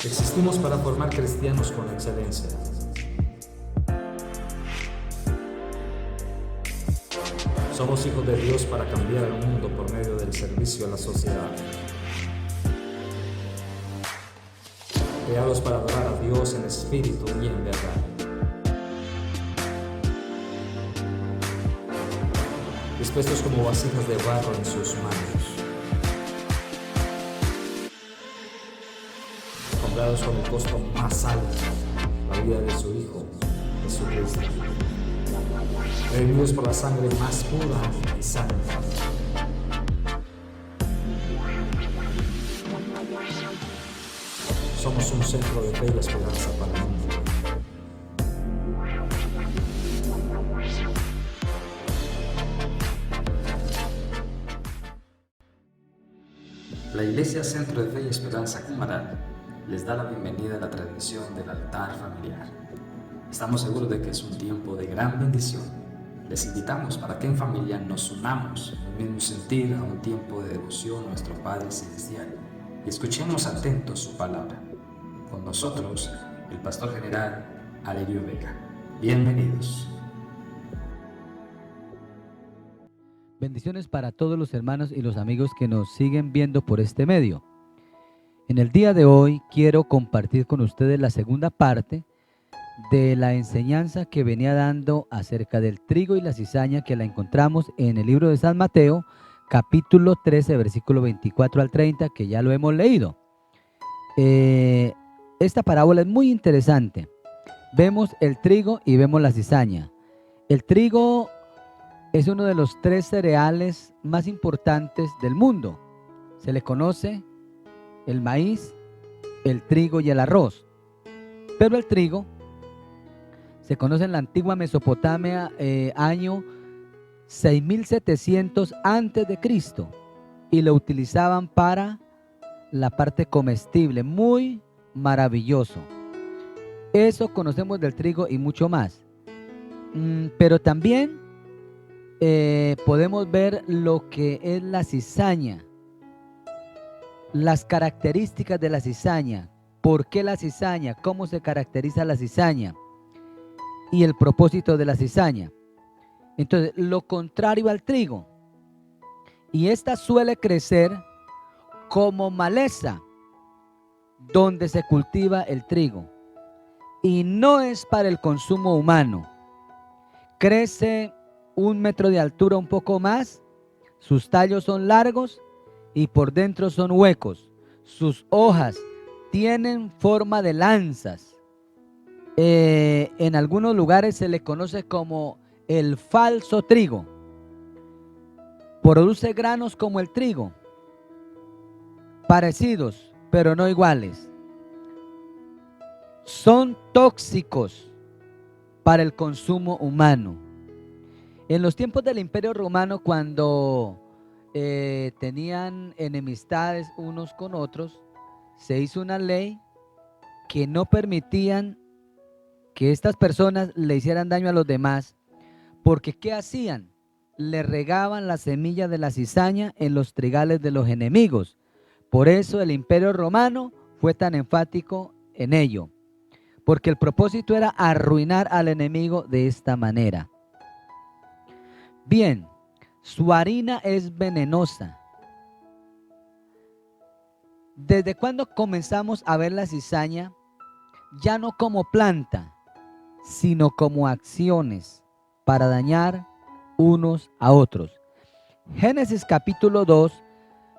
Existimos para formar cristianos con excelencia. Somos hijos de Dios para cambiar el mundo por medio del servicio a la sociedad. Creados para adorar a Dios en espíritu y en verdad. Dispuestos como vasijas de barro en sus manos. Comprados con el costo más alto, la vida de su Hijo, Jesucristo. Redimidos por la sangre más pura y santa. Somos un centro de fe y esperanza para el mundo. La Iglesia Centro de Fe y Esperanza Cumaral les da la bienvenida a la tradición del altar familiar. Estamos seguros de que es un tiempo de gran bendición. Les invitamos para que en familia nos unamos en el mismo sentir a un tiempo de devoción a nuestro Padre Celestial y escuchemos atentos su palabra. Con nosotros, el Pastor General Alerio Vega. Bienvenidos. Bendiciones para todos los hermanos y los amigos que nos siguen viendo por este medio. En el día de hoy quiero compartir con ustedes la segunda parte de la enseñanza que venía dando acerca del trigo y la cizaña, que la encontramos en el libro de San Mateo, capítulo 13, versículo 24 al 30, que ya lo hemos leído. Esta parábola es muy interesante. Vemos el trigo y vemos la cizaña. El trigo es uno de los 3 cereales más importantes del mundo. Se le conoce el maíz, el trigo y el arroz. Pero el trigo se conoce en la antigua Mesopotamia, año 6700 antes de Cristo, y lo utilizaban para la parte comestible, muy maravilloso. Eso conocemos del trigo y mucho más. Pero también podemos ver lo que es la cizaña, las características de la cizaña, por qué la cizaña, cómo se caracteriza la cizaña y el propósito de la cizaña. Entonces, lo contrario al trigo, y esta suele crecer como maleza donde se cultiva el trigo, y no es para el consumo humano. Crece 1 metro de altura, un poco más, sus tallos son largos y por dentro son huecos, sus hojas tienen forma de lanzas. En algunos lugares se le conoce como el falso trigo. Produce granos como el trigo, parecidos pero no iguales. Son tóxicos para el consumo humano. En los tiempos del Imperio Romano, cuando tenían enemistades unos con otros, se hizo una ley que no permitían que estas personas le hicieran daño a los demás, porque ¿qué hacían? Le regaban la semilla de la cizaña en los trigales de los enemigos. Por eso el Imperio Romano fue tan enfático en ello, porque el propósito era arruinar al enemigo de esta manera. Bien, su harina es venenosa. ¿Desde cuándo comenzamos a ver la cizaña? Ya no como planta, sino como acciones para dañar unos a otros. Génesis capítulo 2,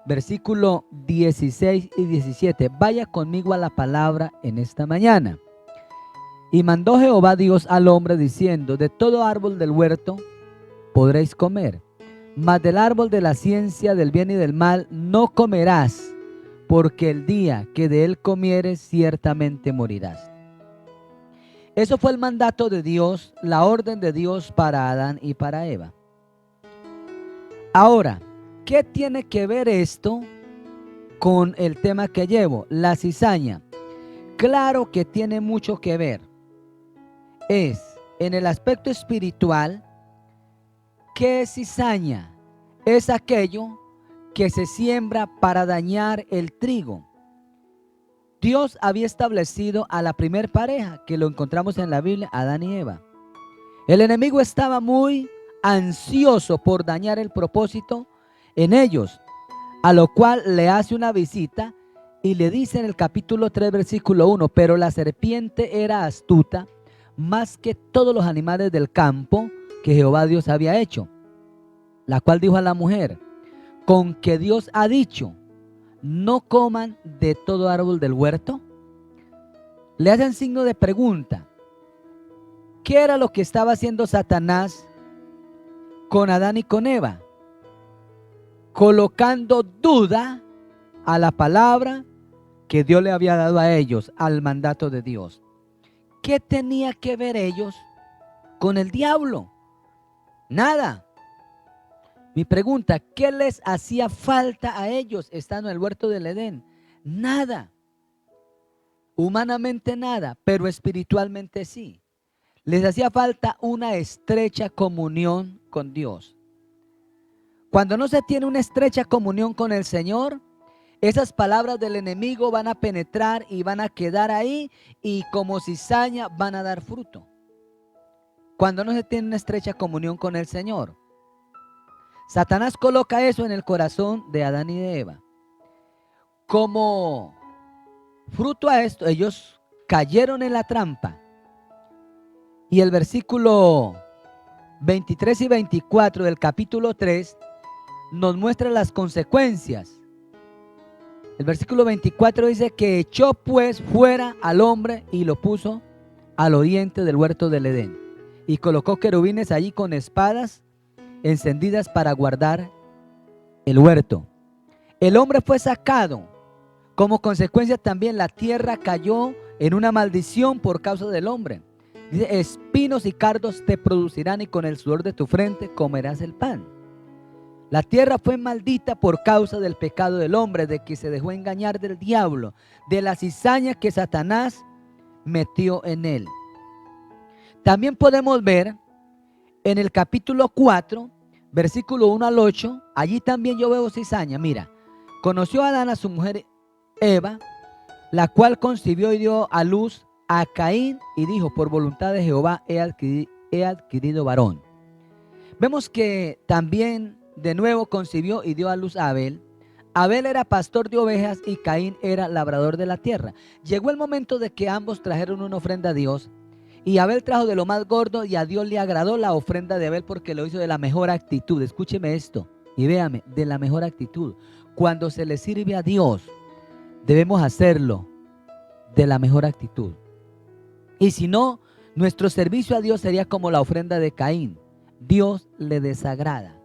versículo 16 y 17. Vaya conmigo a la palabra en esta mañana. Y mandó Jehová Dios al hombre diciendo: de todo árbol del huerto podréis comer, mas del árbol de la ciencia del bien y del mal no comerás, porque el día que de él comieres ciertamente morirás. Eso fue el mandato de Dios, la orden de Dios para Adán y para Eva. Ahora, ¿qué tiene que ver esto con el tema que llevo? La cizaña. Claro que tiene mucho que ver. Es en el aspecto espiritual. ¿Qué es cizaña? Es aquello que se siembra para dañar el trigo. Dios había establecido a la primer pareja, que lo encontramos en la Biblia, Adán y Eva. El enemigo estaba muy ansioso por dañar el propósito en ellos, a lo cual le hace una visita y le dice en el capítulo 3, versículo 1, pero la serpiente era astuta más que todos los animales del campo que Jehová Dios había hecho, la cual dijo a la mujer, con que Dios ha dicho, no coman de todo árbol del huerto. Le hacen signo de pregunta. ¿Qué era lo que estaba haciendo Satanás con Adán y con Eva? Colocando duda a la palabra que Dios le había dado a ellos, al mandato de Dios. ¿Qué tenía que ver ellos con el diablo? Nada. Mi pregunta, ¿qué les hacía falta a ellos estando en el huerto del Edén? Nada. Humanamente nada, pero espiritualmente sí. Les hacía falta una estrecha comunión con Dios. Cuando no se tiene una estrecha comunión con el Señor, esas palabras del enemigo van a penetrar y van a quedar ahí y como cizaña van a dar fruto. Cuando no se tiene una estrecha comunión con el Señor. Satanás coloca eso en el corazón de Adán y de Eva. Como fruto a esto, ellos cayeron en la trampa. Y el versículo 23 y 24 del capítulo 3 nos muestra las consecuencias. El versículo 24 dice que echó pues fuera al hombre y lo puso al oriente del huerto del Edén. Y colocó querubines allí con espadas encendidas para guardar el huerto. El hombre fue sacado. Como consecuencia también la tierra cayó en una maldición por causa del hombre. Dice, espinos y cardos te producirán y con el sudor de tu frente comerás el pan. La tierra fue maldita por causa del pecado del hombre, de que se dejó engañar del diablo, de la cizaña que Satanás metió en él. También podemos ver en el capítulo 4, versículo 1 al 8, allí también yo veo cizaña. Mira, conoció a Adán a su mujer Eva, la cual concibió y dio a luz a Caín y dijo, por voluntad de Jehová he adquirido varón. Vemos que también de nuevo concibió y dio a luz a Abel. Abel era pastor de ovejas y Caín era labrador de la tierra. Llegó el momento de que ambos trajeron una ofrenda a Dios. Y Abel trajo de lo más gordo y a Dios le agradó la ofrenda de Abel porque lo hizo de la mejor actitud. Escúcheme esto y véame, de la mejor actitud. Cuando se le sirve a Dios, debemos hacerlo de la mejor actitud. Y si no, nuestro servicio a Dios sería como la ofrenda de Caín. Dios le desagrada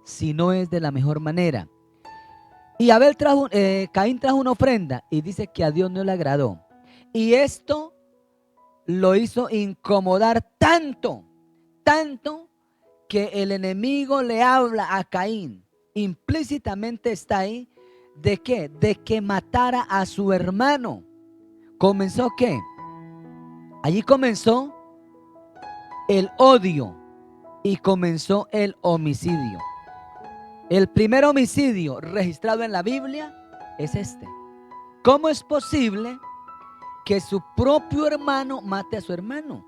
si no es de la mejor manera. Y Caín trajo una ofrenda y dice que a Dios no le agradó. Y esto lo hizo incomodar tanto que el enemigo le habla a Caín. Implícitamente está ahí, ¿de qué? De que matara a su hermano. ¿Comenzó qué? Allí comenzó el odio y comenzó el homicidio. El primer homicidio registrado en la Biblia es este. ¿Cómo es posible que su propio hermano mate a su hermano?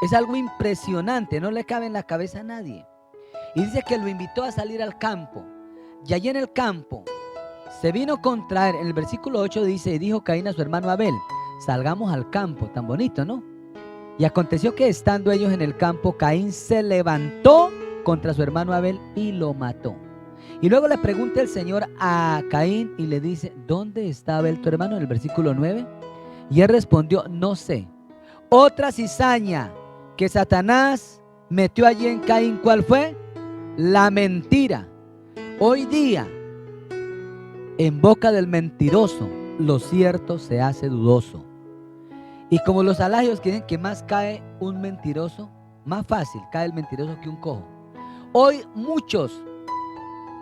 Es algo impresionante, no le cabe en la cabeza a nadie. Y dice que lo invitó a salir al campo. Y allí en el campo se vino contra él. En el versículo 8 dice, y dijo Caín a su hermano Abel, salgamos al campo. Tan bonito, ¿no? Y aconteció que estando ellos en el campo, Caín se levantó contra su hermano Abel y lo mató. Y luego le pregunta el Señor a Caín y le dice, ¿dónde está Abel tu hermano? En el versículo 9. Y él respondió, no sé. Otra cizaña que Satanás metió allí en Caín, ¿cuál fue? La mentira. Hoy día, en boca del mentiroso, lo cierto se hace dudoso. Y como los alagios que dicen que más cae un mentiroso, más fácil cae el mentiroso que un cojo. Hoy muchos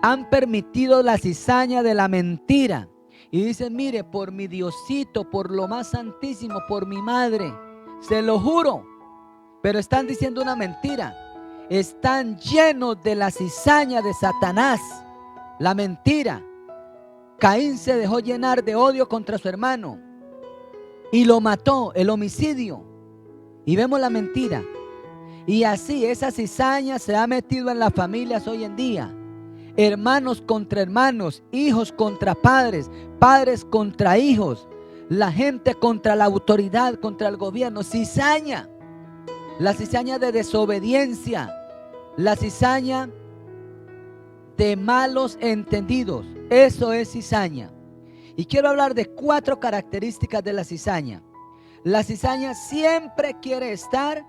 han permitido la cizaña de la mentira. Y dicen, mire, por mi Diosito, por lo más santísimo, por mi madre, se lo juro. Pero están diciendo una mentira. Están llenos de la cizaña de Satanás, la mentira. Caín se dejó llenar de odio contra su hermano y lo mató, el homicidio. Y vemos la mentira. Y así esa cizaña se ha metido en las familias hoy en día. Hermanos contra hermanos, hijos contra padres, padres contra hijos, la gente contra la autoridad, contra el gobierno. Cizaña, la cizaña de desobediencia, la cizaña de malos entendidos. Eso es cizaña. Y quiero hablar de 4 características de la cizaña. La cizaña siempre quiere estar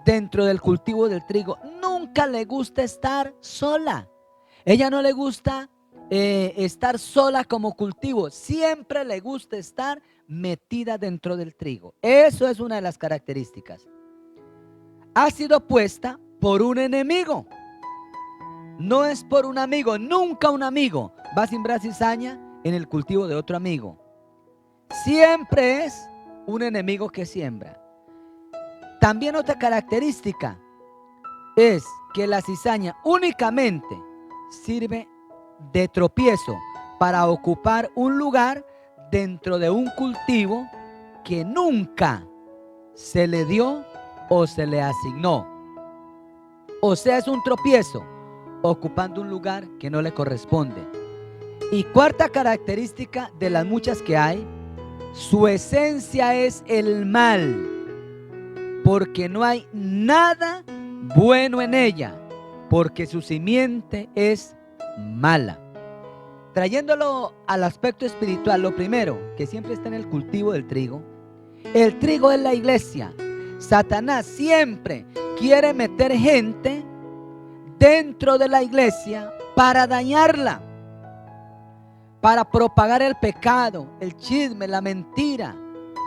dentro del cultivo del trigo. Nunca le gusta estar sola. Ella no le gusta estar sola como cultivo. Siempre le gusta estar metida dentro del trigo. Eso es una de las características. Ha sido puesta por un enemigo. No es por un amigo. Nunca un amigo va a sembrar cizaña en el cultivo de otro amigo. Siempre es un enemigo que siembra. También otra característica es que la cizaña únicamente sirve de tropiezo para ocupar un lugar dentro de un cultivo que nunca se le dio o se le asignó. O sea, es un tropiezo ocupando un lugar que no le corresponde. Y 4ª característica de las muchas que hay, su esencia es el mal, porque no hay nada bueno en ella, porque su simiente es mala. Trayéndolo al aspecto espiritual, lo primero que siempre está en el cultivo del trigo, el trigo es la iglesia. Satanás siempre quiere meter gente dentro de la iglesia para dañarla, para propagar el pecado, el chisme, la mentira,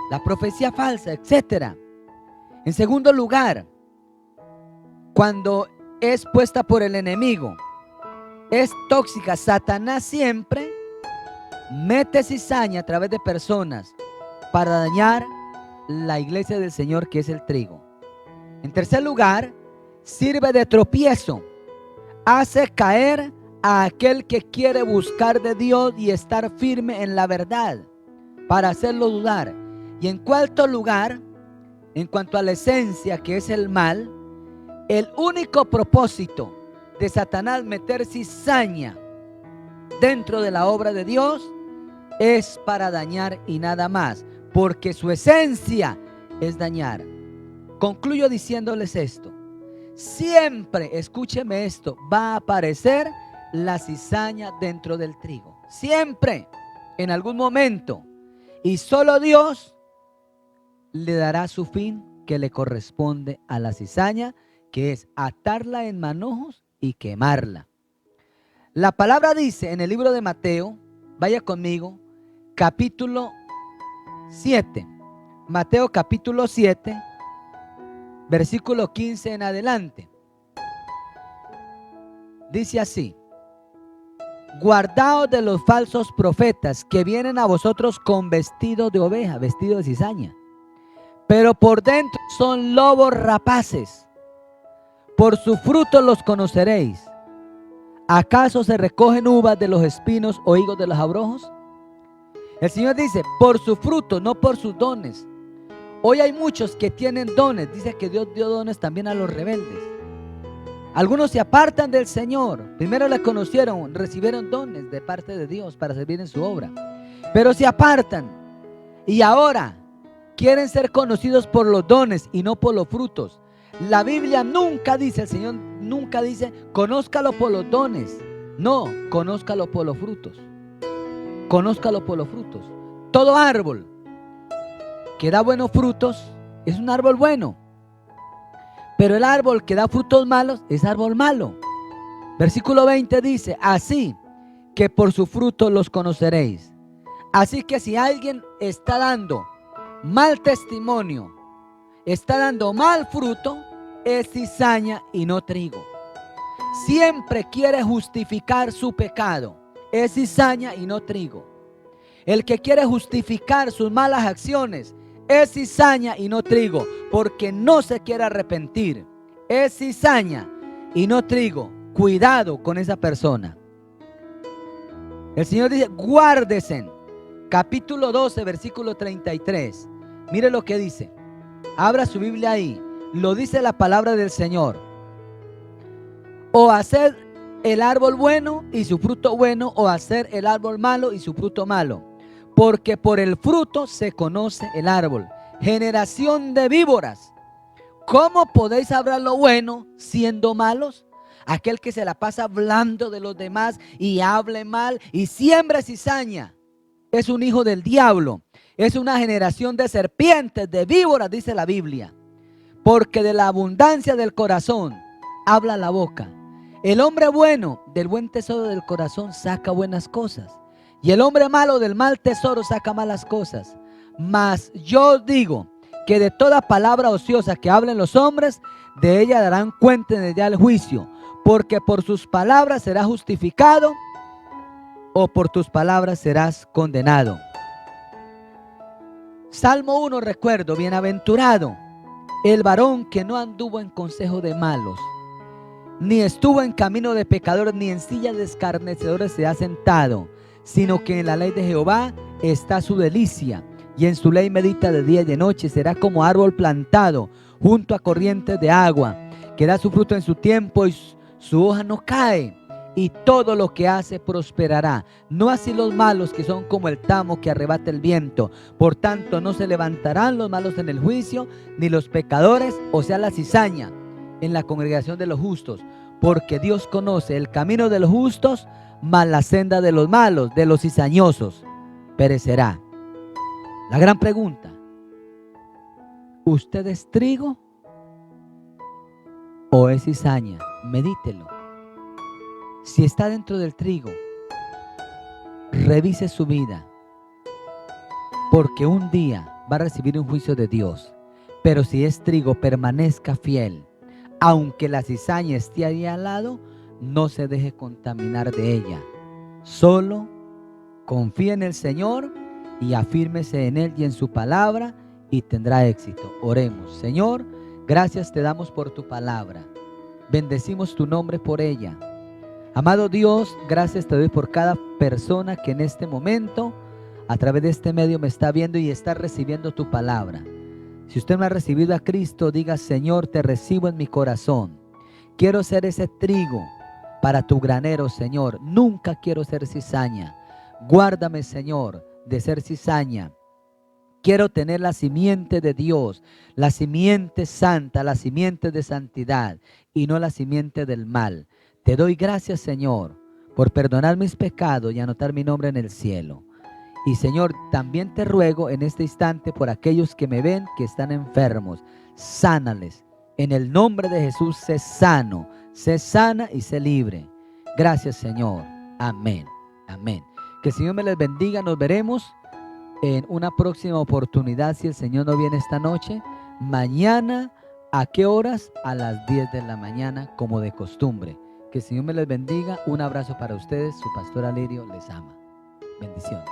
la profecía falsa, etc. En segundo lugar, cuando es puesta por el enemigo, es tóxica. Satanás siempre mete cizaña a través de personas para dañar la iglesia del Señor, que es el trigo. En tercer lugar, sirve de tropiezo. Hace caer a aquel que quiere buscar de Dios y estar firme en la verdad, para hacerlo dudar. Y en cuarto lugar, en cuanto a la esencia, que es el mal, el único propósito de Satanás meter cizaña dentro de la obra de Dios es para dañar y nada más, porque su esencia es dañar. Concluyo diciéndoles esto: siempre, escúcheme esto, va a aparecer la cizaña dentro del trigo. Siempre, en algún momento. Y solo Dios le dará su fin que le corresponde a la cizaña, que es atarla en manojos y quemarla. La palabra dice en el libro de Mateo, vaya conmigo, capítulo 7. Mateo capítulo 7, versículo 15 en adelante. Dice así: guardaos de los falsos profetas que vienen a vosotros con vestido de oveja, vestido de cizaña, pero por dentro son lobos rapaces. Por su fruto los conoceréis. ¿Acaso se recogen uvas de los espinos o higos de los abrojos? El Señor dice, por su fruto, no por sus dones. Hoy hay muchos que tienen dones. Dice que Dios dio dones también a los rebeldes. Algunos se apartan del Señor. Primero le conocieron, recibieron dones de parte de Dios para servir en su obra, pero se apartan y ahora quieren ser conocidos por los dones y no por los frutos. La Biblia nunca dice, el Señor nunca dice, conózcalo por los dones. No, conózcalo por los frutos. Conózcalo por los frutos. Todo árbol que da buenos frutos es un árbol bueno, pero el árbol que da frutos malos es árbol malo. Versículo 20 dice, así que por su fruto los conoceréis. Así que si alguien está dando mal testimonio, está dando mal fruto, es cizaña y no trigo. Siempre quiere justificar su pecado, es cizaña y no trigo. El que quiere justificar sus malas acciones es cizaña y no trigo, porque no se quiere arrepentir. Es cizaña y no trigo. Cuidado con esa persona. El Señor dice, guárdesen. Capítulo 12, versículo 33. Mire lo que dice. Abra su Biblia ahí. Lo dice la palabra del Señor. O hacer el árbol bueno y su fruto bueno, o hacer el árbol malo y su fruto malo. Porque por el fruto se conoce el árbol. Generación de víboras, ¿cómo podéis hablar lo bueno siendo malos? Aquel que se la pasa hablando de los demás y hable mal y siembra cizaña es un hijo del diablo. Es una generación de serpientes, de víboras, dice la Biblia. Porque de la abundancia del corazón habla la boca. El hombre bueno del buen tesoro del corazón saca buenas cosas, y el hombre malo del mal tesoro saca malas cosas. Mas yo digo que de toda palabra ociosa que hablen los hombres, de ella darán cuenta en el día del juicio, porque por sus palabras serás justificado, o por tus palabras serás condenado. Salmo 1, recuerdo, bienaventurado el varón que no anduvo en consejo de malos, ni estuvo en camino de pecadores, ni en silla de escarnecedores se ha sentado, sino que en la ley de Jehová está su delicia, y en su ley medita de día y de noche. Será como árbol plantado junto a corrientes de agua, que da su fruto en su tiempo y su hoja no cae, y todo lo que hace prosperará. No así los malos, que son como el tamo que arrebata el viento. Por tanto, no se levantarán los malos en el juicio, ni los pecadores, o sea la cizaña, en la congregación de los justos. Porque Dios conoce el camino de los justos, mas la senda de los malos, de los cizañosos, perecerá. La gran pregunta: ¿usted es trigo o es cizaña? Medítelo. Si está dentro del trigo, revise su vida, porque un día va a recibir un juicio de Dios. Pero si es trigo, permanezca fiel. Aunque la cizaña esté ahí al lado, no se deje contaminar de ella. Solo confíe en el Señor y afírmese en Él y en su palabra, y tendrá éxito. Oremos. Señor, gracias te damos por tu palabra. Bendecimos tu nombre por ella. Amado Dios, gracias te doy por cada persona que en este momento, a través de este medio, me está viendo y está recibiendo tu palabra. Si usted no ha recibido a Cristo, diga: Señor, te recibo en mi corazón. Quiero ser ese trigo para tu granero, Señor. Nunca quiero ser cizaña. Guárdame, Señor, de ser cizaña. Quiero tener la simiente de Dios, la simiente santa, la simiente de santidad, y no la simiente del mal. Te doy gracias, Señor, por perdonar mis pecados y anotar mi nombre en el cielo. Y Señor, también te ruego en este instante por aquellos que me ven que están enfermos. Sánales. En el nombre de Jesús, sé sano, sé sana y sé libre. Gracias, Señor. Amén. Amén. Que el Señor me les bendiga. Nos veremos en una próxima oportunidad, si el Señor no viene esta noche. Mañana, ¿a qué horas? A las 10 de la mañana, como de costumbre. Que el Señor me les bendiga. Un abrazo para ustedes. Su pastor Alirio les ama. Bendiciones.